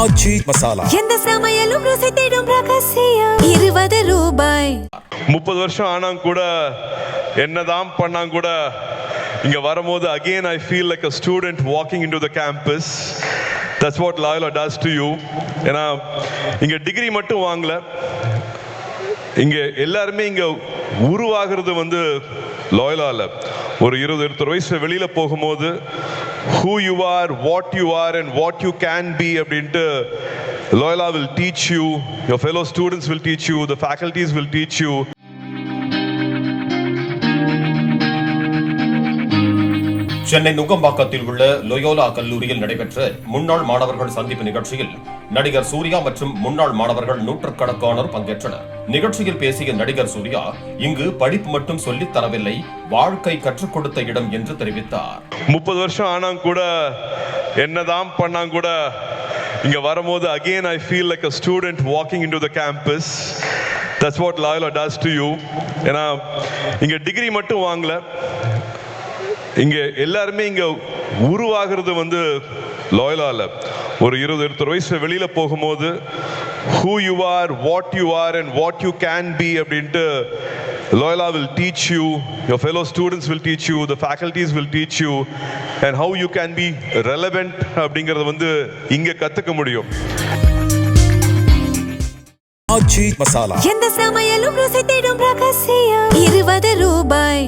ஆச்சி மசாலா எந்த சமையலும் ருசி தேடும் ரகசியம் 20 ரூபாய். 30 வருஷம் ஆனா கூட என்னதான் பண்ணா கூட இங்க வரும்போது again I feel like a student walking into the campus. That's what Loyola does to you. ஏன்னா இங்க டிகிரி மட்டும் வாங்கல, இங்க எல்லாருமே இங்க உருவாகிறது வந்து லோயலால. ஒரு 20-21 வயசு வெளியில போகும்போது who you are, what you are and what you can be அப்படின்ட்டு Loyola will teach you, your fellow students will teach you, the faculties will teach you. Chennai நுங்கம்பாக்கத்தில் உள்ள லோயோலா கல்லூரியில் நடைபெற்ற முன்னாள் மாணவர்கள் சந்திப்பு நிகழ்ச்சியில் நடிகர் சூர்யா மற்றும் முன்னாள் மாணவர்கள் நூற்றுக்கணக்கானோர் பங்கேற்றனர். நிகழ்ச்சியில் பேசிய நடிகர் சூர்யா, இங்கு படிப்பு மட்டும் சொல்லித் தரவில்லை, வாழ்க்கை கற்றுக் கொடுத்த இடம் என்று தெரிவித்தார். 30 வருஷம் ஆனா கூட என்னதான் பண்ணா கூட இங்க வரும்போது again I feel like a student walking into the campus. That's what Loyola does to you. ஏன்னா இங்க டிகிரி மட்டும் வாங்கல, இங்க எல்லாருமே இங்க உருவாகிறது வந்து லோயலால. ஒரு 20-21 வயசு வெளியில போகும்போது who you are, what you are and what you can be அப்படின்ட்டு Loyola will teach you, your fellow students will teach you, the faculties will teach you and how you can be relevant அப்படிங்கறது வந்து இங்க கத்துக்க முடியும். ஆச்சி மசாலா எந்த சமையலும் ருசி தேடும் ரகசியம் 20 ரூபாய்.